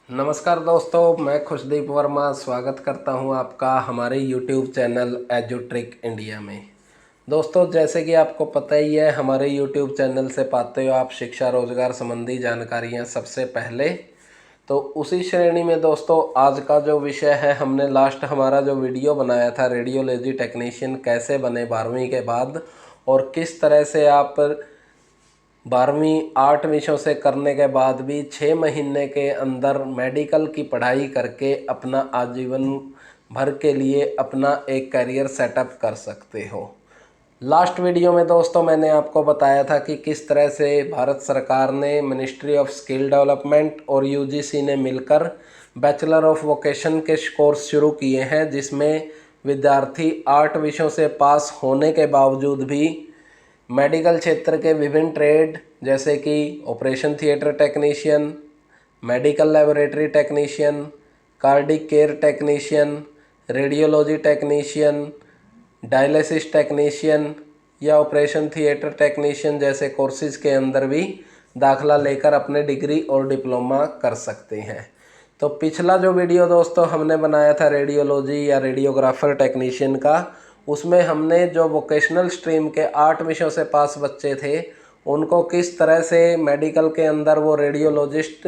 नमस्कार दोस्तों, मैं खुशदीप वर्मा स्वागत करता हूं आपका हमारे YouTube चैनल एजुट्रिक इंडिया में। दोस्तों, जैसे कि आपको पता ही है, हमारे YouTube चैनल से पाते हो आप शिक्षा रोजगार संबंधी जानकारियां सबसे पहले। तो उसी श्रेणी में दोस्तों आज का जो विषय है, हमने लास्ट हमारा जो वीडियो बनाया था रेडियोलॉजी टेक्नीशियन कैसे बने 12वीं के बाद, और किस तरह से आप 12वीं 8 विषयों से करने के बाद भी 6 महीने के अंदर मेडिकल की पढ़ाई करके अपना आजीवन भर के लिए अपना एक करियर सेटअप कर सकते हो। लास्ट वीडियो में दोस्तों मैंने आपको बताया था कि किस तरह से भारत सरकार ने मिनिस्ट्री ऑफ स्किल डेवलपमेंट और यूजीसी ने मिलकर बैचलर ऑफ वोकेशन के कोर्स शुरू किए हैं, जिसमें विद्यार्थी 8 विषयों से पास होने के बावजूद भी मेडिकल क्षेत्र के विभिन्न ट्रेड जैसे कि operation theatre technician, medical laboratory technician, cardiac care technician, radiology technician, dialysis technician या ऑपरेशन थिएटर टेक्नीशियन जैसे कोर्सेज के अंदर भी दाखला लेकर अपने डिग्री और डिप्लोमा कर सकते हैं। तो पिछला जो वीडियो दोस्तों हमने बनाया था रेडियोलॉजी या रेडियोग्राफर टेक्नीशियन का, उसमें हमने जो वोकेशनल स्ट्रीम के 8 विषयों से पास बच्चे थे उनको किस तरह से मेडिकल के अंदर वो रेडियोलॉजिस्ट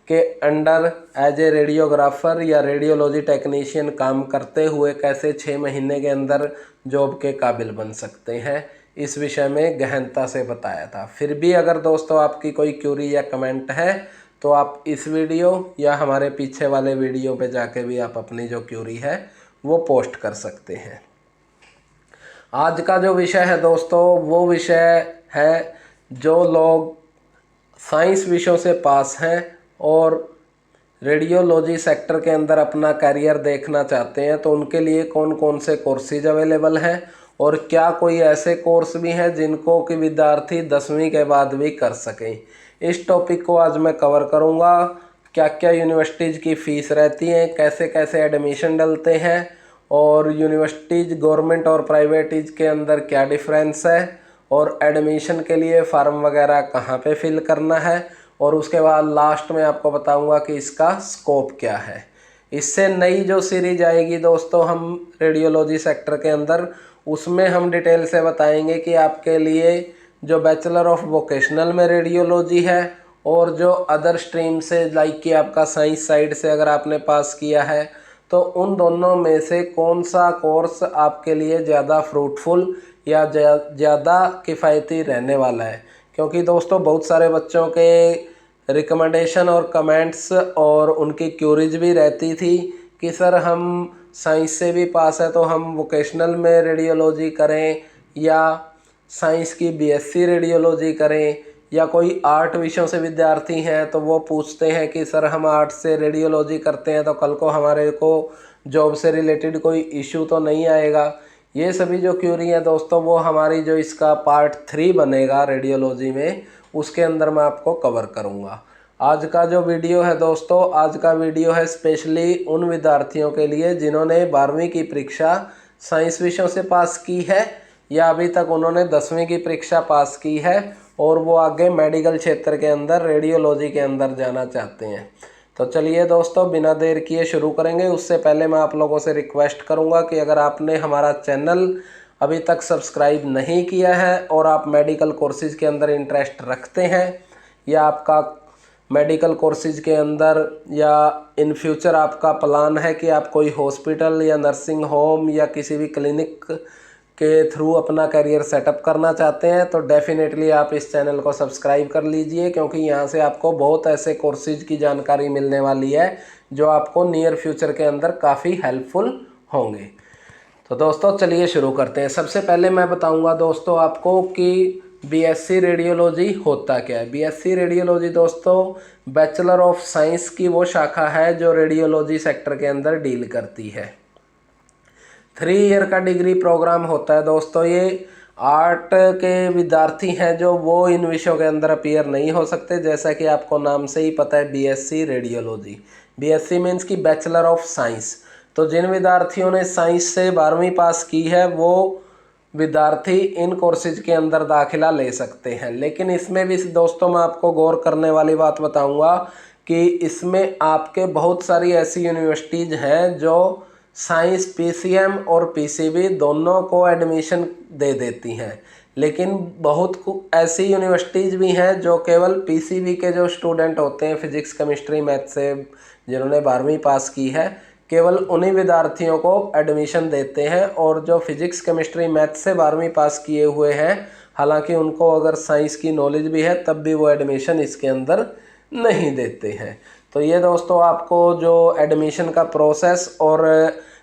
के अंडर एज ए रेडियोग्राफर या रेडियोलॉजी टेक्नीशियन काम करते हुए कैसे 6 महीने के अंदर जॉब के काबिल बन सकते हैं, इस विषय में गहनता से बताया था। फिर भी अगर दोस्तों आपकी कोई क्यूरी या कमेंट है तो आप इस वीडियो या हमारे पीछे वाले वीडियो पे जाके भी आप अपनी जो क्यूरी है वो पोस्ट कर सकते हैं। आज का जो विषय है दोस्तों वो विषय है जो लोग साइंस विषयों से पास हैं और रेडियोलॉजी सेक्टर के अंदर अपना करियर देखना चाहते हैं, तो उनके लिए कौन कौन से कोर्सेज अवेलेबल हैं और क्या कोई ऐसे कोर्स भी हैं जिनको कि विद्यार्थी 10वीं के बाद भी कर सकें। इस टॉपिक को आज मैं कवर करूंगा। क्या क्या यूनिवर्सिटीज़ की फ़ीस रहती हैं, कैसे कैसे एडमिशन डलते हैं, और यूनिवर्सिटीज़ गवर्नमेंट और प्राइवेटीज़ के अंदर क्या डिफरेंस है, और एडमिशन के लिए फार्म वगैरह कहाँ पे फिल करना है, और उसके बाद लास्ट में आपको बताऊंगा कि इसका स्कोप क्या है। इससे नई जो सीरीज आएगी दोस्तों हम रेडियोलॉजी सेक्टर के अंदर, उसमें हम डिटेल से बताएंगे कि आपके लिए जो बैचलर ऑफ वोकेशनल में रेडियोलॉजी है और जो अदर स्ट्रीम से लाइक कि आपका साइंस साइड से अगर आपने पास किया है, तो उन दोनों में से कौन सा कोर्स आपके लिए ज़्यादा फ्रूटफुल या ज़्यादा किफ़ायती रहने वाला है। क्योंकि दोस्तों बहुत सारे बच्चों के रिकमेंडेशन और कमेंट्स और उनकी क्यूरीज भी रहती थी कि सर हम साइंस से भी पास है तो हम वोकेशनल में रेडियोलॉजी करें या साइंस की बीएससी रेडियोलॉजी करें, या कोई 8 विषयों से विद्यार्थी हैं तो वो पूछते हैं कि सर हम 8 से रेडियोलॉजी करते हैं तो कल को हमारे को जॉब से रिलेटेड कोई इशू तो नहीं आएगा। ये सभी जो क्यूरी हैं दोस्तों वो हमारी जो इसका पार्ट 3 बनेगा रेडियोलॉजी में, उसके अंदर मैं आपको कवर करूँगा। आज का जो वीडियो है दोस्तों, आज का वीडियो है स्पेशली उन विद्यार्थियों के लिए जिन्होंने 12वीं की परीक्षा साइंस विषयों से पास की है या अभी तक उन्होंने 10वीं की परीक्षा पास की है और वो आगे मेडिकल क्षेत्र के अंदर रेडियोलॉजी के अंदर जाना चाहते हैं। तो चलिए दोस्तों बिना देर किए शुरू करेंगे। उससे पहले मैं आप लोगों से रिक्वेस्ट करूंगा कि अगर आपने हमारा चैनल अभी तक सब्सक्राइब नहीं किया है और आप मेडिकल कोर्सेज के अंदर इंटरेस्ट रखते हैं या आपका मेडिकल कोर्सेज के अंदर या इन फ्यूचर आपका प्लान है कि आप कोई हॉस्पिटल या नर्सिंग होम या किसी भी क्लिनिक के थ्रू अपना करियर सेटअप करना चाहते हैं, तो डेफिनेटली आप इस चैनल को सब्सक्राइब कर लीजिए, क्योंकि यहाँ से आपको बहुत ऐसे कोर्सेज की जानकारी मिलने वाली है जो आपको नियर फ्यूचर के अंदर काफ़ी हेल्पफुल होंगे। तो दोस्तों चलिए शुरू करते हैं। सबसे पहले मैं बताऊंगा दोस्तों आपको कि बीएससी रेडियोलॉजी होता क्या है। बीएससी रेडियोलॉजी दोस्तों बैचलर ऑफ साइंस की वो शाखा है जो रेडियोलॉजी सेक्टर के अंदर डील करती है। 3 ईयर का डिग्री प्रोग्राम होता है दोस्तों। ये 8 के विद्यार्थी हैं जो वो इन विषयों के अंदर अपीयर नहीं हो सकते, जैसा कि आपको नाम से ही पता है बीएससी रेडियोलॉजी। बीएससी मीन्स की बैचलर ऑफ साइंस। तो जिन विद्यार्थियों ने साइंस से 12वीं पास की है वो विद्यार्थी इन कोर्सेज के अंदर दाखिला ले सकते हैं। लेकिन इसमें भी दोस्तों मैं आपको गौर करने वाली बात बताऊंगा कि इसमें आपके बहुत सारी ऐसी यूनिवर्सिटीज़ हैं जो साइंस पीसीएम और पीसीबी दोनों को एडमिशन दे देती हैं, लेकिन बहुत ऐसी यूनिवर्सिटीज़ भी हैं जो केवल पीसीबी के जो स्टूडेंट होते हैं फिजिक्स केमिस्ट्री मैथ से जिन्होंने 12वीं पास की है, केवल उन्हीं विद्यार्थियों को एडमिशन देते हैं। और जो फिजिक्स केमिस्ट्री मैथ से 12वीं पास किए हुए हैं, हालांकि उनको अगर साइंस की नॉलेज भी है तब भी वो एडमिशन इसके अंदर नहीं देते हैं। तो ये दोस्तों आपको जो एडमिशन का प्रोसेस और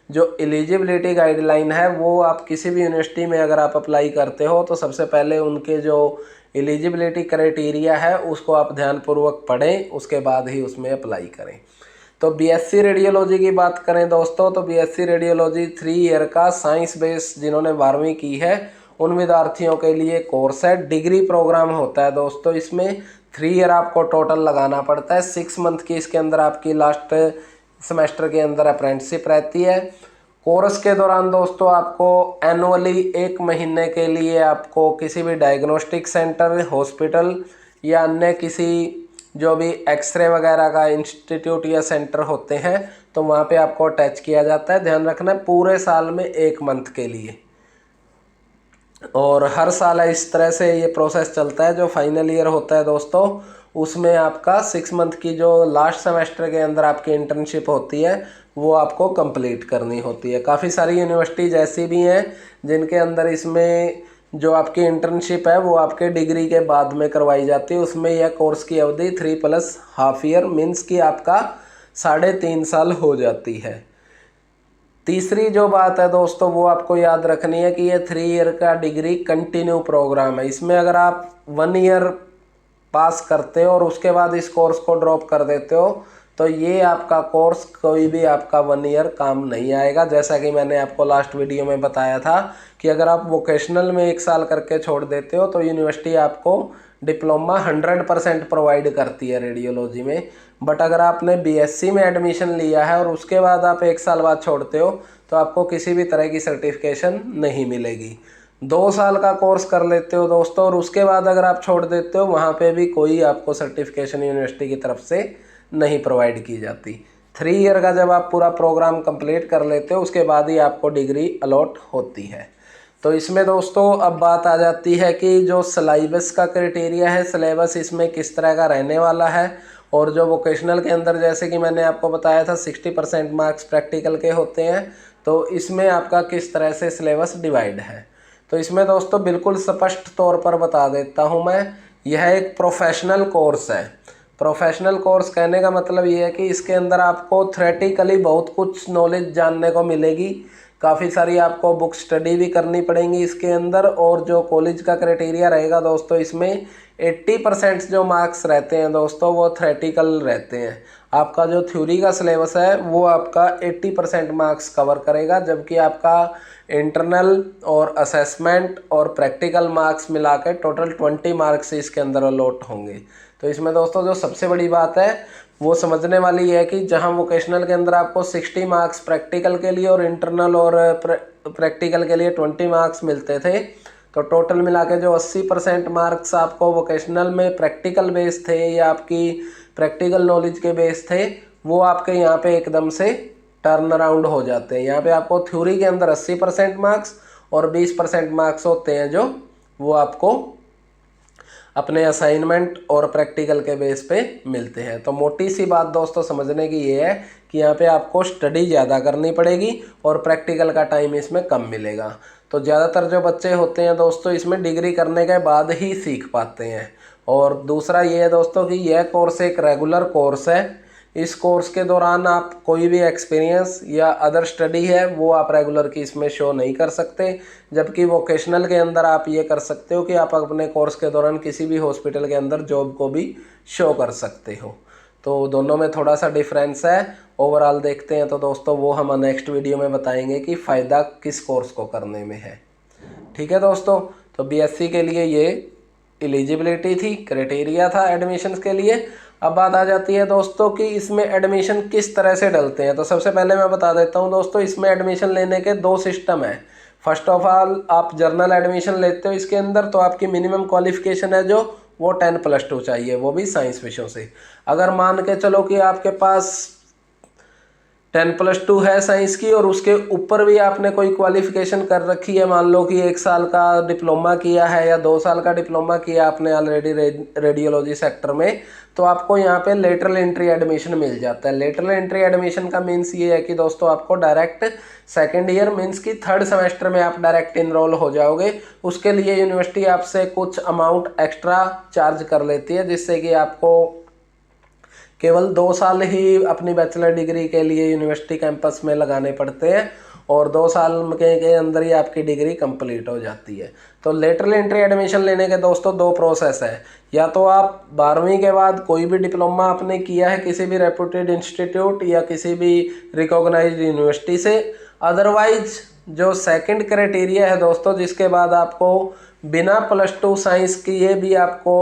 जो एलिजिबिलिटी गाइडलाइन है वो आप किसी भी यूनिवर्सिटी में अगर आप अप्लाई करते हो तो सबसे पहले उनके जो एलिजिबिलिटी क्राइटेरिया है उसको आप ध्यानपूर्वक पढ़ें, उसके बाद ही उसमें अप्लाई करें। तो बीएससी रेडियोलॉजी की बात करें दोस्तों, तो बीएससी रेडियोलॉजी 3 ईयर का साइंस बेस जिन्होंने 12वीं की है उन विद्यार्थियों के लिए कोर्स है। डिग्री प्रोग्राम होता है दोस्तों, इसमें 3 ईयर आपको टोटल लगाना पड़ता है। 6 मंथ की इसके अंदर आपकी लास्ट सेमेस्टर के अंदर अप्रेंटिसशिप रहती है। कोर्स के दौरान दोस्तों आपको एनुअली 1 महीने के लिए आपको किसी भी डायग्नोस्टिक सेंटर, हॉस्पिटल या अन्य किसी जो भी एक्सरे वगैरह का इंस्टीट्यूट या सेंटर होते हैं तो वहाँ पे आपको अटैच किया जाता है। ध्यान रखना है पूरे साल में 1 मंथ के लिए, और हर साल इस तरह से ये प्रोसेस चलता है। जो फाइनल ईयर होता है दोस्तों उसमें आपका 6 मंथ की जो लास्ट सेमेस्टर के अंदर आपकी इंटर्नशिप होती है वो आपको कंप्लीट करनी होती है। काफ़ी सारी यूनिवर्सिटीज़ ऐसी भी हैं जिनके अंदर इसमें जो आपकी इंटर्नशिप है वो आपके डिग्री के बाद में करवाई जाती है। उसमें यह कोर्स की अवधि 3+हाफ ईयर मीन्स कि आपका 3.5 साल हो जाती है। तीसरी जो बात है दोस्तों वो आपको याद रखनी है कि ये 3 ईयर का डिग्री कंटिन्यू प्रोग्राम है। इसमें अगर आप 1 ईयर पास करते हो और उसके बाद इस कोर्स को ड्रॉप कर देते हो तो ये आपका कोर्स कोई भी आपका 1 ईयर काम नहीं आएगा। जैसा कि मैंने आपको लास्ट वीडियो में बताया था कि अगर आप वोकेशनल में 1 साल करके छोड़ देते हो तो यूनिवर्सिटी आपको डिप्लोमा 100% प्रोवाइड करती है रेडियोलॉजी में। बट अगर आपने बीएससी में एडमिशन लिया है और उसके बाद आप 1 साल बाद छोड़ते हो तो आपको किसी भी तरह की सर्टिफिकेशन नहीं मिलेगी। 2 साल का कोर्स कर लेते हो दोस्तों और उसके बाद अगर आप छोड़ देते हो वहाँ पे भी कोई आपको सर्टिफिकेशन यूनिवर्सिटी की तरफ से नहीं प्रोवाइड की जाती। 3 ईयर का जब आप पूरा प्रोग्राम कंप्लीट कर लेते हो उसके बाद ही आपको डिग्री अलॉट होती है। तो इसमें दोस्तों अब बात आ जाती है कि जो सिलेबस का क्राइटेरिया है, सिलेबस इसमें किस तरह का रहने वाला है। और जो वोकेशनल के अंदर जैसे कि मैंने आपको बताया था 60% मार्क्स प्रैक्टिकल के होते हैं, तो इसमें आपका किस तरह से सिलेबस डिवाइड है। तो इसमें दोस्तों बिल्कुल स्पष्ट तौर पर बता देता हूँ मैं, यह एक प्रोफेशनल कोर्स है। प्रोफेशनल कोर्स कहने का मतलब ये है कि इसके अंदर आपको थ्योरेटिकली बहुत कुछ नॉलेज जानने को मिलेगी। काफ़ी सारी आपको बुक स्टडी भी करनी पड़ेंगी इसके अंदर। और जो कॉलेज का क्राइटेरिया रहेगा दोस्तों इसमें 80% जो मार्क्स रहते हैं दोस्तों वो थ्योरेटिकल रहते हैं। आपका जो थ्योरी का सिलेबस है वो आपका 80% मार्क्स कवर करेगा, जबकि आपका इंटरनल और असेसमेंट और प्रैक्टिकल मार्क्स मिला के टोटल 20 मार्क्स इसके अंदर अलॉट होंगे। तो इसमें दोस्तों जो सबसे बड़ी बात है वो समझने वाली है कि जहां वोकेशनल के अंदर आपको 60 मार्क्स प्रैक्टिकल के लिए और इंटरनल और प्रैक्टिकल के लिए 20 मार्क्स मिलते थे, तो टोटल मिला के जो 80% मार्क्स आपको वोकेशनल में प्रैक्टिकल बेस थे या आपकी प्रैक्टिकल नॉलेज के बेस थे वो आपके यहाँ पे एकदम से टर्न अराउंड हो जाते हैं। यहाँ पे आपको थ्योरी के अंदर 80% मार्क्स और 20% मार्क्स होते हैं जो वो आपको अपने असाइनमेंट और प्रैक्टिकल के बेस पे मिलते हैं। तो मोटी सी बात दोस्तों समझने की ये है कि यहाँ पे आपको स्टडी ज़्यादा करनी पड़ेगी और प्रैक्टिकल का टाइम इसमें कम मिलेगा। तो ज़्यादातर जो बच्चे होते हैं दोस्तों इसमें डिग्री करने के बाद ही सीख पाते हैं। और दूसरा ये है दोस्तों कि यह कोर्स एक रेगुलर कोर्स है। इस कोर्स के दौरान आप कोई भी एक्सपीरियंस या अदर स्टडी है वो आप रेगुलर की इसमें शो नहीं कर सकते, जबकि वोकेशनल के अंदर आप ये कर सकते हो कि आप अपने कोर्स के दौरान किसी भी हॉस्पिटल के अंदर जॉब को भी शो कर सकते हो। तो दोनों में थोड़ा सा डिफरेंस है। ओवरऑल देखते हैं तो दोस्तों वो हम नेक्स्ट वीडियो में बताएंगे कि फ़ायदा किस कोर्स को करने में है। ठीक है दोस्तों, तो बीएससी के लिए ये एलिजिबिलिटी थी, क्राइटेरिया था एडमिशन्स के लिए। अब बात आ जाती है दोस्तों कि इसमें एडमिशन किस तरह से डलते हैं। तो सबसे पहले मैं बता देता हूं दोस्तों, इसमें एडमिशन लेने के 2 सिस्टम है। फर्स्ट ऑफ ऑल आप जर्नल एडमिशन लेते हो इसके अंदर, तो आपकी मिनिमम क्वालिफिकेशन है जो वो 10+2 चाहिए, वो भी साइंस विषयों से। अगर मान के चलो कि आपके पास 10+2 है साइंस की और उसके ऊपर भी आपने कोई क्वालिफिकेशन कर रखी है, मान लो कि 1 साल का डिप्लोमा किया है या 2 साल का डिप्लोमा किया आपने ऑलरेडी रेडियोलॉजी सेक्टर में, तो आपको यहाँ पे लेटरल एंट्री एडमिशन मिल जाता है। लेटरल एंट्री एडमिशन का मीन्स ये है कि दोस्तों आपको डायरेक्ट सेकेंड ईयर मीन्स कि थर्ड सेमेस्टर में आप डायरेक्ट इनरोल हो जाओगे। उसके लिए यूनिवर्सिटी आपसे कुछ अमाउंट एक्स्ट्रा चार्ज कर लेती है, जिससे कि आपको केवल 2 साल ही अपनी बैचलर डिग्री के लिए यूनिवर्सिटी कैंपस में लगाने पड़ते हैं और 2 साल के अंदर ही आपकी डिग्री कंप्लीट हो जाती है। तो लेटरल एंट्री एडमिशन लेने के दोस्तों 2 प्रोसेस है। या तो आप 12वीं के बाद कोई भी डिप्लोमा आपने किया है किसी भी रेपुटेड इंस्टीट्यूट या किसी भी रिकॉग्नाइज्ड यूनिवर्सिटी से, अदरवाइज जो सेकंड क्राइटेरिया है दोस्तों, जिसके बाद आपको बिना +2 साइंस किए भी आपको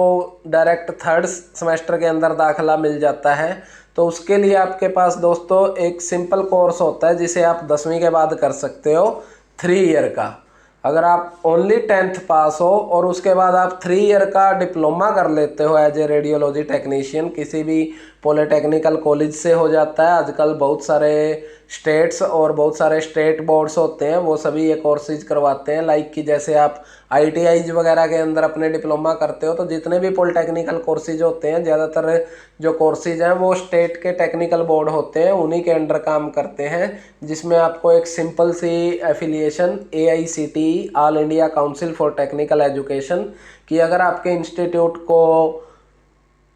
डायरेक्ट थर्ड सेमेस्टर के अंदर दाखिला मिल जाता है। तो उसके लिए आपके पास दोस्तों एक सिंपल कोर्स होता है जिसे आप 10वीं के बाद कर सकते हो, 3 ईयर का। अगर आप ओनली 10th पास हो और उसके बाद आप 3 ईयर का डिप्लोमा कर लेते हो एज ए रेडियोलॉजी टेक्नीशियन, किसी भी पॉलिटेक्निकल कॉलेज से हो जाता है। आजकल बहुत सारे स्टेट्स और बहुत सारे स्टेट बोर्ड्स होते हैं, वो सभी ये कोर्सेज करवाते हैं। लाइक कि जैसे आप ITIs वगैरह के अंदर अपने डिप्लोमा करते हो, तो जितने भी पॉलिटेक्निकल कोर्सेज होते हैं, ज़्यादातर जो कोर्सेज हैं वो स्टेट के टेक्निकल बोर्ड होते हैं, उन्हीं के अंडर काम करते हैं, जिसमें आपको एक सिंपल सी affiliation AICTE All India Council for Technical Education कि अगर आपके इंस्टीट्यूट को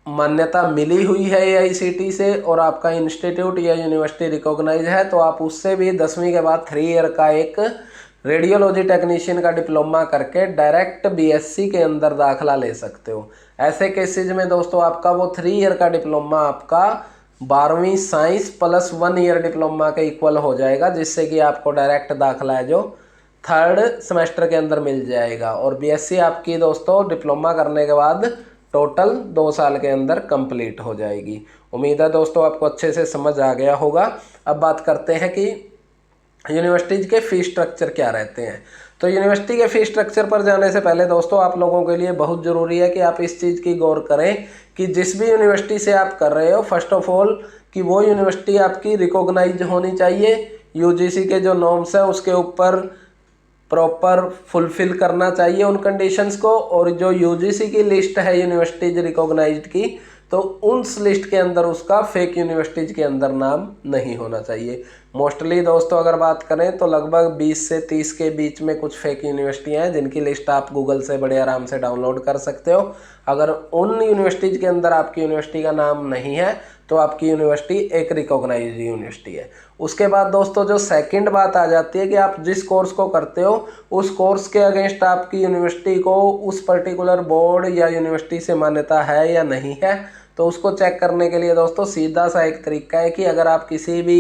मान्यता मिली हुई है AICTE से और आपका इंस्टीट्यूट या यूनिवर्सिटी रिकॉग्नाइज है, तो आप उससे भी 10वीं के बाद 3 ईयर का एक रेडियोलॉजी टेक्नीशियन का डिप्लोमा करके डायरेक्ट BSc के अंदर दाखिला ले सकते हो। ऐसे केसेज में दोस्तों आपका वो 3 ईयर का डिप्लोमा आपका 12वीं साइंस प्लस 1 ईयर डिप्लोमा के इक्वल हो जाएगा, जिससे कि आपको डायरेक्ट दाखिला है जो थर्ड सेमेस्टर के अंदर मिल जाएगा। और BSc आपकी दोस्तों डिप्लोमा करने के बाद टोटल 2 साल के अंदर कंप्लीट हो जाएगी। उम्मीद है दोस्तों आपको अच्छे से समझ आ गया होगा। अब बात करते हैं कि यूनिवर्सिटीज़ के फ़ीस स्ट्रक्चर क्या रहते हैं। तो यूनिवर्सिटी के फ़ीस स्ट्रक्चर पर जाने से पहले दोस्तों आप लोगों के लिए बहुत ज़रूरी है कि आप इस चीज़ की गौर करें कि जिस भी यूनिवर्सिटी से आप कर रहे हो, फर्स्ट ऑफ ऑल कि वो यूनिवर्सिटी आपकी रिकॉग्नाइज होनी चाहिए, UGC के जो नॉर्म्स हैं उसके ऊपर प्रॉपर फुलफिल करना चाहिए उन कंडीशंस को। और जो UGC की लिस्ट है यूनिवर्सिटीज रिकॉग्नाइज्ड की, तो उस लिस्ट के अंदर उसका फेक यूनिवर्सिटीज के अंदर नाम नहीं होना चाहिए। मोस्टली दोस्तों अगर बात करें तो लगभग 20 से 30 के बीच में कुछ फेक यूनिवर्सिटियाँ हैं, जिनकी लिस्ट आप गूगल से बड़े आराम से डाउनलोड कर सकते हो। अगर उन यूनिवर्सिटीज़ के अंदर आपकी यूनिवर्सिटी का नाम नहीं है तो आपकी यूनिवर्सिटी एक रिकॉग्नाइज्ड यूनिवर्सिटी है। उसके बाद दोस्तों जो सेकंड बात आ जाती है कि आप जिस कोर्स को करते हो उस कोर्स के अगेंस्ट आपकी यूनिवर्सिटी को उस पर्टिकुलर बोर्ड या यूनिवर्सिटी से मान्यता है या नहीं है। तो उसको चेक करने के लिए दोस्तों सीधा सा एक तरीका है कि अगर आप किसी भी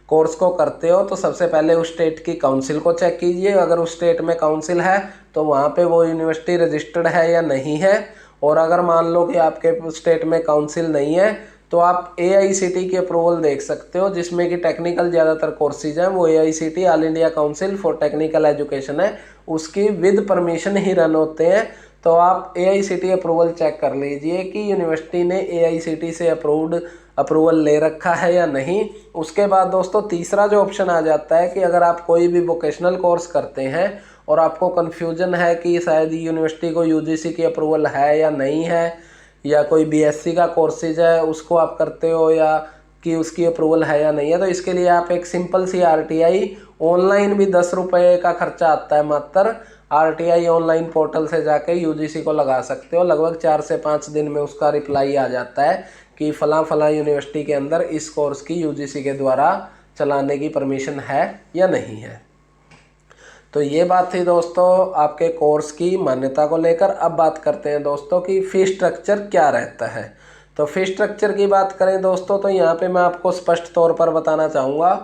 कोर्स को करते हो तो सबसे पहले उस स्टेट की काउंसिल को चेक कीजिए। अगर उस स्टेट में काउंसिल है तो वहाँ पे वो यूनिवर्सिटी रजिस्टर्ड है या नहीं है। और अगर मान लो कि आपके स्टेट में काउंसिल नहीं है तो आप AICTE की अप्रूवल देख सकते हो, जिसमें कि टेक्निकल ज़्यादातर कोर्सेज हैं वो AICTE All India Council for Technical education है, उसकी विद परमिशन ही रन होते हैं। तो आप AICTE अप्रूवल चेक कर लीजिए कि यूनिवर्सिटी ने AICTE से अप्रूवल ले रखा है या नहीं। उसके बाद दोस्तों तीसरा जो ऑप्शन आ जाता है कि अगर आप कोई भी वोकेशनल कोर्स करते हैं और आपको कन्फ्यूजन है कि शायद यूनिवर्सिटी को UGC की अप्रूवल है या नहीं है, या कोई BSc का कोर्सेज है उसको आप करते हो या कि उसकी अप्रूवल है या नहीं है, तो इसके लिए आप एक सिंपल सी RTI ऑनलाइन भी 10 रुपये का खर्चा आता है मात्र, RTI ऑनलाइन पोर्टल से जाके UGC को लगा सकते हो। लगभग 4 से 5 दिन में उसका रिप्लाई आ जाता है कि फलां यूनिवर्सिटी के अंदर इस कोर्स की UGC के द्वारा चलाने की परमिशन है या नहीं है। तो ये बात थी दोस्तों आपके कोर्स की मान्यता को लेकर। अब बात करते हैं दोस्तों कि फ़ीस स्ट्रक्चर क्या रहता है। तो फ़ीस स्ट्रक्चर की बात करें दोस्तों तो यहाँ पे मैं आपको स्पष्ट तौर पर बताना चाहूँगा,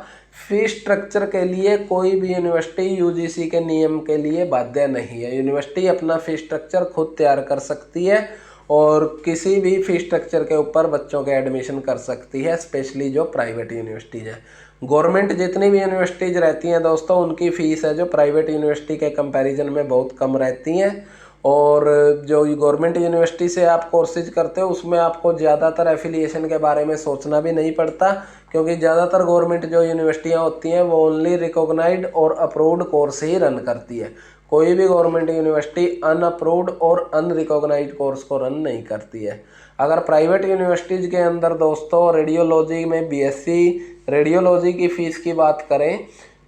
फ़ीस स्ट्रक्चर के लिए कोई भी यूनिवर्सिटी UGC के नियम के लिए बाध्य नहीं है। यूनिवर्सिटी अपना फ़ीस स्ट्रक्चर खुद तैयार कर सकती है और किसी भी फ़ीस स्ट्रक्चर के ऊपर बच्चों के एडमिशन कर सकती है, स्पेशली जो प्राइवेट यूनिवर्सिटीज़ हैं। गवर्नमेंट जितनी भी यूनिवर्सिटीज़ रहती हैं दोस्तों उनकी फ़ीस है जो प्राइवेट यूनिवर्सिटी के कंपैरिजन में बहुत कम रहती हैं। और जो गवर्नमेंट यूनिवर्सिटी से आप कोर्सेज करते हो उसमें आपको ज़्यादातर एफिलिएशन के बारे में सोचना भी नहीं पड़ता, क्योंकि ज़्यादातर गवर्नमेंट जो यूनिवर्सिटियाँ होती हैं वो ओनली रिकॉग्नाइज्ड और अप्रूव्ड कोर्स ही रन करती है। कोई भी गवर्नमेंट यूनिवर्सिटी अनअप्रूव्ड और अनरिकॉग्नाइज्ड कोर्स को रन नहीं करती है। अगर प्राइवेट यूनिवर्सिटीज़ के अंदर दोस्तों रेडियोलॉजी में बीएससी रेडियोलॉजी की फ़ीस की बात करें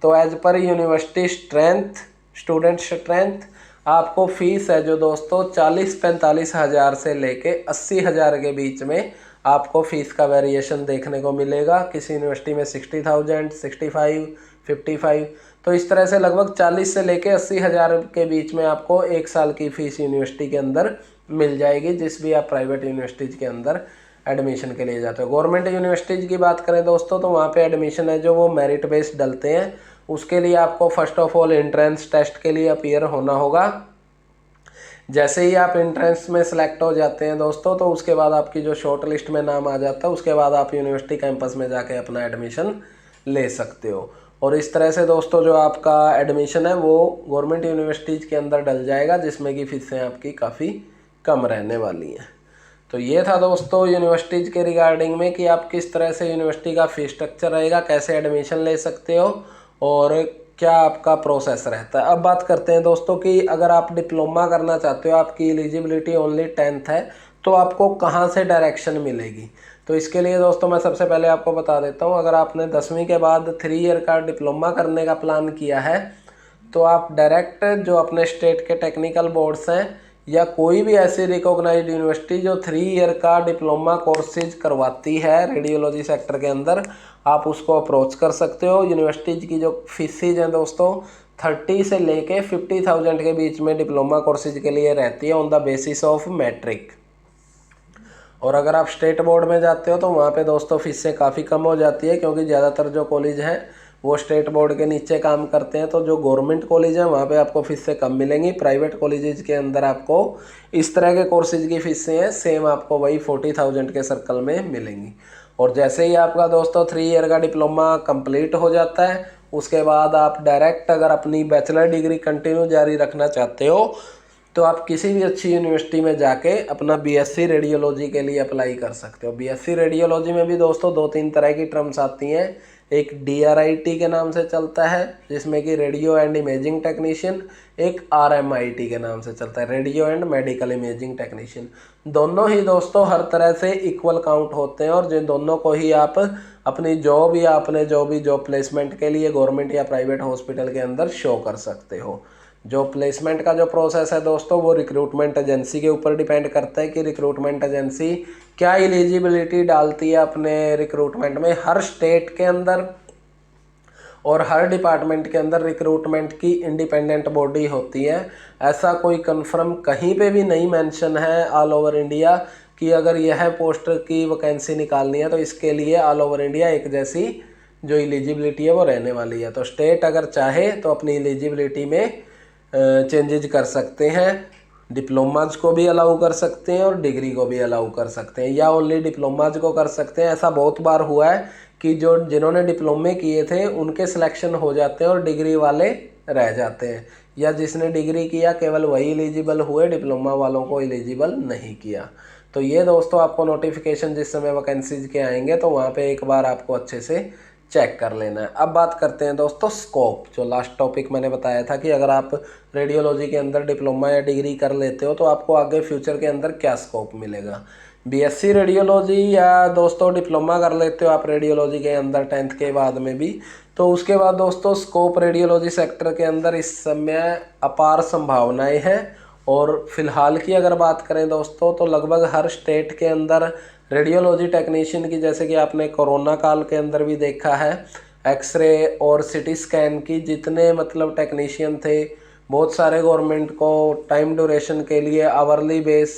तो as per university strength student strength आपको फ़ीस है जो दोस्तों 40-45 हज़ार से लेके 80 हज़ार के बीच में आपको फ़ीस का वेरिएशन देखने को मिलेगा। किसी यूनिवर्सिटी में 60,000, 65, 55, तो इस तरह से लगभग 40 से लेके 80 हज़ार के बीच में आपको एक साल की फ़ीस यूनिवर्सिटी के अंदर मिल जाएगी, जिस भी आप प्राइवेट यूनिवर्सिटीज़ के अंदर एडमिशन के लिए जाते हो। गवर्नमेंट यूनिवर्सिटीज़ की बात करें दोस्तों तो वहाँ पे एडमिशन है जो वो मेरिट बेस्ड डलते हैं। उसके लिए आपको first of all entrance test के लिए अपीयर होना होगा। जैसे ही आप एंट्रेंस में सेलेक्ट हो जाते हैं दोस्तों तो उसके बाद आपकी जो शॉर्ट लिस्ट में नाम आ जाता है उसके बाद आप यूनिवर्सिटी कैंपस में जाके अपना एडमिशन ले सकते हो। और इस तरह से दोस्तों जो आपका एडमिशन है वो गवर्नमेंट यूनिवर्सिटीज़ के अंदर डल जाएगा, जिसमें कि फीसें आपकी काफ़ी कम रहने वाली हैं। तो ये था दोस्तों यूनिवर्सिटीज़ के रिगार्डिंग में कि आप किस तरह से यूनिवर्सिटी का फ़ीस स्ट्रक्चर रहेगा, कैसे एडमिशन ले सकते हो और क्या आपका प्रोसेस रहता है। अब बात करते हैं दोस्तों कि अगर आप डिप्लोमा करना चाहते हो, आपकी एलिजिबिलिटी ओनली 10th है, तो आपको कहाँ से डायरेक्शन मिलेगी। तो इसके लिए दोस्तों मैं सबसे पहले आपको बता देता हूँ, अगर आपने 10वीं के बाद 3 ईयर का डिप्लोमा करने का प्लान किया है तो आप डायरेक्ट जो अपने स्टेट के टेक्निकल बोर्ड्स हैं या कोई भी ऐसी रिकॉग्नाइज्ड यूनिवर्सिटी जो 3 ईयर का डिप्लोमा कोर्सेज करवाती है रेडियोलॉजी सेक्टर के अंदर, आप उसको अप्रोच कर सकते हो। यूनिवर्सिटीज़ की जो फीसेज हैं दोस्तों 30 से लेके 50,000 के बीच में डिप्लोमा कोर्सेज के लिए रहती है on the basis of matric. और अगर आप स्टेट बोर्ड में जाते हो तो वहाँ पे दोस्तों फीसें काफ़ी कम हो जाती है, क्योंकि ज़्यादातर जो कॉलेज हैं वो स्टेट बोर्ड के नीचे काम करते हैं। तो जो गवर्नमेंट कॉलेज हैं वहाँ पे आपको फीसें कम मिलेंगी। प्राइवेट कॉलेजेस के अंदर आपको इस तरह के कोर्सेज की फीसें हैं सेम आपको वही 40,000 के सर्कल में मिलेंगी। और जैसे ही आपका दोस्तों 3 ईयर का डिप्लोमा कंप्लीट हो जाता है उसके बाद आप डायरेक्ट अगर अपनी बैचलर डिग्री कंटिन्यू जारी रखना चाहते हो तो आप किसी भी अच्छी यूनिवर्सिटी में जाके अपना बीएससी रेडियोलॉजी के लिए अप्लाई कर सकते हो। बीएससी रेडियोलॉजी में भी दोस्तों 2-3 तरह की टर्म्स आती हैं। एक डीआरआईटी के नाम से चलता है जिसमें कि रेडियो एंड इमेजिंग टेक्नीशियन, एक आरएमआईटी के नाम से चलता है radio and medical imaging technician. दोनों ही दोस्तों हर तरह से इक्वल काउंट होते हैं और जिन दोनों को ही आप अपनी जॉब या अपने जो भी जॉब प्लेसमेंट के लिए गवर्नमेंट या प्राइवेट हॉस्पिटल के अंदर शो कर सकते हो। जो प्लेसमेंट का जो प्रोसेस है दोस्तों वो रिक्रूटमेंट एजेंसी के ऊपर डिपेंड करता है कि रिक्रूटमेंट एजेंसी क्या एलिजिबिलिटी डालती है अपने रिक्रूटमेंट में। हर स्टेट के अंदर और हर डिपार्टमेंट के अंदर रिक्रूटमेंट की इंडिपेंडेंट बॉडी होती है। ऐसा कोई कंफर्म कहीं पे भी नहीं मेंशन है ऑल ओवर इंडिया कि अगर यह पोस्ट की वैकेंसी निकालनी है तो इसके लिए ऑल ओवर इंडिया एक जैसी जो एलिजिबिलिटी है वो रहने वाली है। तो स्टेट अगर चाहे तो अपनी एलिजिबिलिटी में चेंजेज कर सकते हैं। डिप्लोमाज को भी अलाउ कर सकते हैं और डिग्री को भी अलाउ कर सकते हैं, या ओनली डिप्लोमाज को कर सकते हैं। ऐसा बहुत बार हुआ है कि जो जिन्होंने डिप्लोमे किए थे उनके सिलेक्शन हो जाते हैं और डिग्री वाले रह जाते हैं, या जिसने डिग्री किया केवल वही एलिजिबल हुए, डिप्लोमा वालों को एलिजिबल नहीं किया। तो ये दोस्तों आपको नोटिफिकेशन जिस समय वैकेंसीज के आएंगे तो वहाँ पे एक बार आपको अच्छे से चेक कर लेना है। अब बात करते हैं दोस्तों स्कोप। जो लास्ट टॉपिक मैंने बताया था कि अगर आप रेडियोलॉजी के अंदर डिप्लोमा या डिग्री कर लेते हो तो आपको आगे फ्यूचर के अंदर क्या स्कोप मिलेगा। बीएससी रेडियोलॉजी या दोस्तों डिप्लोमा कर लेते हो आप रेडियोलॉजी के अंदर 10th के बाद में भी, तो उसके बाद दोस्तों स्कोप रेडियोलॉजी सेक्टर के अंदर इस समय अपार संभावनाएं हैं। और फिलहाल की अगर बात करें दोस्तों तो लगभग हर स्टेट के अंदर रेडियोलॉजी टेक्नीशियन की, जैसे कि आपने कोरोना काल के अंदर भी देखा है, एक्सरे और सिटी स्कैन की जितने मतलब टेक्नीशियन थे बहुत सारे गवर्नमेंट को टाइम ड्यूरेशन के लिए आवरली बेस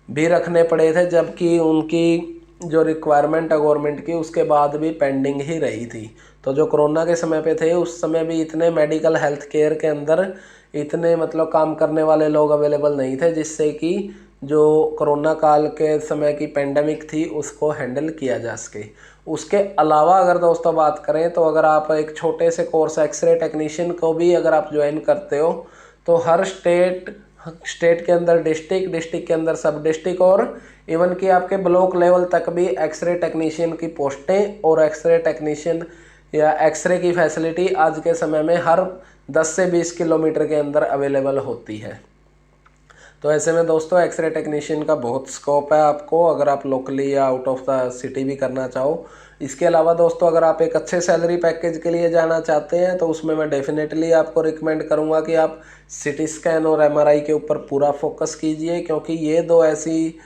भी रखने पड़े थे, जबकि उनकी जो रिक्वायरमेंट है गवर्नमेंट की उसके बाद भी पेंडिंग ही रही थी। तो जो कोरोना के समय पे थे उस समय भी इतने मेडिकल हेल्थ केयर के अंदर इतने मतलब काम करने वाले लोग अवेलेबल नहीं थे जिससे कि जो कोरोना काल के समय की पेंडेमिक थी उसको हैंडल किया जा सके। उसके अलावा अगर दोस्तों बात करें तो अगर आप एक छोटे से कोर्स एक्सरे टेक्नीशियन को भी अगर आप ज्वाइन करते हो तो हर स्टेट स्टेट के अंदर डिस्ट्रिक्ट, डिस्ट्रिक्ट के अंदर सब डिस्ट्रिक्ट, और इवन कि आपके ब्लॉक लेवल तक भी एक्सरे टेक्नीशियन की पोस्टें और एक्सरे टेक्नीशियन या एक्सरे की फैसिलिटी आज के समय में हर 10 से 20 किलोमीटर के अंदर अवेलेबल होती है। तो ऐसे में दोस्तों एक्सरे टेक्नीशियन का बहुत स्कोप है आपको, अगर आप लोकली या आउट ऑफ द सिटी भी करना चाहो। इसके अलावा दोस्तों अगर आप एक अच्छे सैलरी पैकेज के लिए जाना चाहते हैं तो उसमें मैं डेफिनेटली आपको रिकमेंड करूंगा कि आप सिटी स्कैन और एमआरआई के ऊपर पूरा फोकस कीजिए, क्योंकि ये दो ऐसी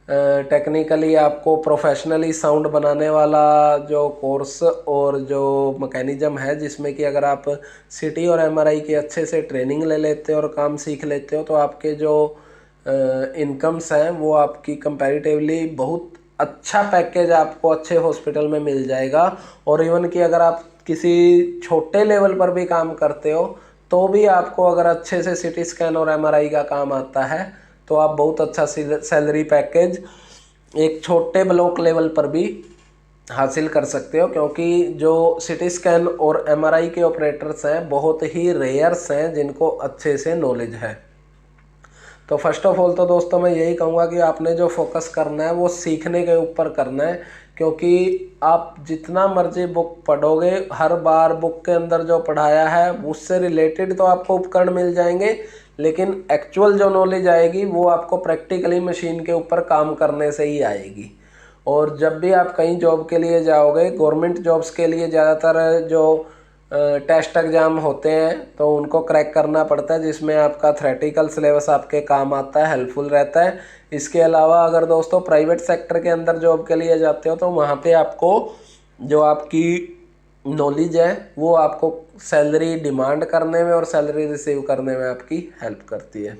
टेक्निकली आपको प्रोफेशनली साउंड बनाने वाला जो कोर्स और जो मैकेनिज्म है, जिसमें कि अगर आप सिटी और एमआरआई की अच्छे से ट्रेनिंग ले लेते हो और काम सीख लेते हो तो आपके जो इनकम्स हैं वो आपकी कंपैरेटिवली बहुत अच्छा पैकेज आपको अच्छे हॉस्पिटल में मिल जाएगा। और इवन कि अगर आप किसी छोटे लेवल पर भी काम करते हो तो भी आपको अगर अच्छे से सिटी स्कैन और एमआरआई का काम आता है तो आप बहुत अच्छा सैलरी पैकेज एक छोटे ब्लॉक लेवल पर भी हासिल कर सकते हो, क्योंकि जो सिटी स्कैन और एमआरआई के ऑपरेटर्स हैं बहुत ही रेयर्स हैं जिनको अच्छे से नॉलेज है। तो फर्स्ट ऑफ ऑल तो दोस्तों मैं यही कहूँगा कि आपने जो फोकस करना है वो सीखने के ऊपर करना है, क्योंकि आप जितना मर्जी बुक पढ़ोगे हर बार बुक के अंदर जो पढ़ाया है उससे रिलेटेड तो आपको उपकरण मिल जाएंगे, लेकिन एक्चुअल जो नॉलेज आएगी वो आपको प्रैक्टिकली मशीन के ऊपर काम करने से ही आएगी। और जब भी आप कहीं जॉब के लिए जाओगे, गवर्नमेंट जॉब्स के लिए ज़्यादातर जो टेस्ट एग्ज़ाम होते हैं तो उनको क्रैक करना पड़ता है, जिसमें आपका थ्योरेटिकल सिलेबस आपके काम आता है, हेल्पफुल रहता है। इसके अलावा अगर दोस्तों प्राइवेट सेक्टर के अंदर जॉब के लिए जाते हो तो वहाँ पे आपको जो आपकी नॉलेज है वो आपको सैलरी डिमांड करने में और सैलरी रिसीव करने में आपकी हेल्प करती है।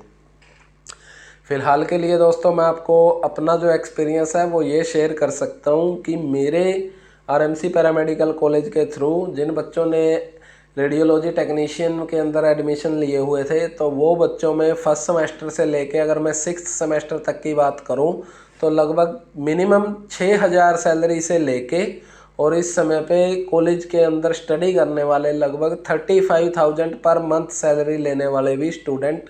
फ़िलहाल के लिए दोस्तों मैं आपको अपना जो एक्सपीरियंस है वो ये शेयर कर सकता हूँ कि मेरे आरएमसी पैरामेडिकल कॉलेज के थ्रू जिन बच्चों ने रेडियोलॉजी टेक्नीशियन के अंदर एडमिशन लिए हुए थे तो वो बच्चों में फर्स्ट सेमेस्टर से लेके अगर मैं 6th सेमेस्टर तक की बात करूं तो लगभग मिनिमम 6000 सैलरी से लेके और इस समय पे कॉलेज के अंदर स्टडी करने वाले लगभग 35,000 पर मंथ सैलरी लेने वाले भी स्टूडेंट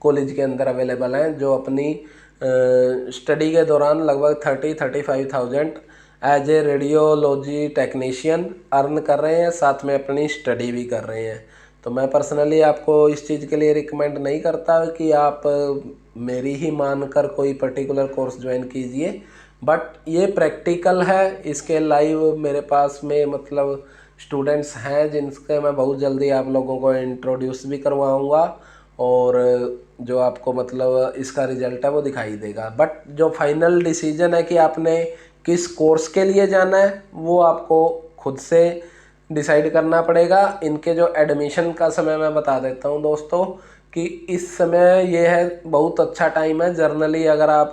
कॉलेज के अंदर अवेलेबल हैं, जो अपनी स्टडी के दौरान लगभग 35,000 as a radiology technician earn कर रहे हैं, साथ में अपनी स्टडी भी कर रहे हैं। तो मैं पर्सनली आपको इस चीज़ के लिए रिकमेंड नहीं करता कि आप मेरी ही मानकर कोई पर्टिकुलर कोर्स ज्वाइन कीजिए, बट ये प्रैक्टिकल है। इसके लाइव मेरे पास में मतलब स्टूडेंट्स हैं जिनसे मैं बहुत जल्दी आप लोगों को इंट्रोड्यूस भी करवाऊँगा और जो आपको मतलब इसका रिजल्ट है वो दिखाई देगा। बट जो फाइनल डिसीजन है कि आपने किस कोर्स के लिए जाना है वो आपको खुद से डिसाइड करना पड़ेगा। इनके जो एडमिशन का समय मैं बता देता हूँ दोस्तों कि इस समय ये है बहुत अच्छा टाइम है। जर्नली अगर आप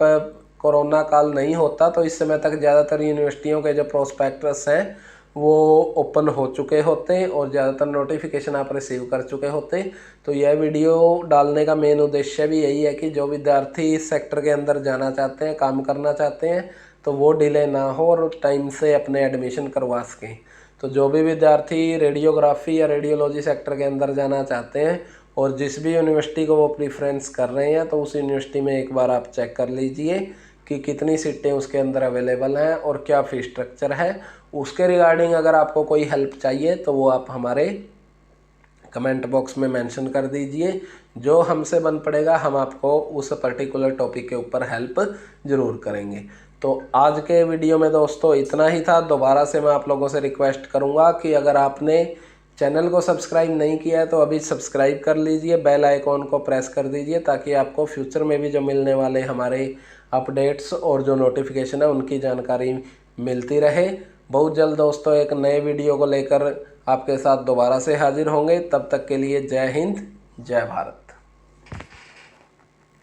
कोरोना काल नहीं होता तो इस समय तक ज़्यादातर यूनिवर्सिटियों के जो प्रोस्पेक्टस हैं वो ओपन हो चुके होते और ज़्यादातर नोटिफिकेशन आप रिसीव कर चुके होते। तो यह वीडियो डालने का मेन उद्देश्य भी यही है कि जो विद्यार्थी इस सेक्टर के अंदर जाना चाहते हैं, काम करना चाहते हैं, तो वो डिले ना हो और टाइम से अपने एडमिशन करवा सकें। तो जो भी विद्यार्थी रेडियोग्राफी या रेडियोलॉजी सेक्टर के अंदर जाना चाहते हैं और जिस भी यूनिवर्सिटी को वो प्रीफ्रेंस कर रहे हैं तो उस यूनिवर्सिटी में एक बार आप चेक कर लीजिए कि कितनी सीटें उसके अंदर अवेलेबल हैं और क्या फ़ीस स्ट्रक्चर है। उसके रिगार्डिंग अगर आपको कोई हेल्प चाहिए तो वो आप हमारे कमेंट बॉक्स में मेंशन कर दीजिए, जो हमसे बन पड़ेगा हम आपको उस पर्टिकुलर टॉपिक के ऊपर हेल्प ज़रूर करेंगे। तो आज के वीडियो में दोस्तों इतना ही था। दोबारा से मैं आप लोगों से रिक्वेस्ट करूंगा कि अगर आपने चैनल को सब्सक्राइब नहीं किया है तो अभी सब्सक्राइब कर लीजिए, बेल आइकॉन को प्रेस कर दीजिए ताकि आपको फ्यूचर में भी जो मिलने वाले हमारे अपडेट्स और जो नोटिफिकेशन है उनकी जानकारी मिलती रहे। बहुत जल्द दोस्तों एक नए वीडियो को लेकर आपके साथ दोबारा से हाजिर होंगे। तब तक के लिए जय हिंद, जय भारत।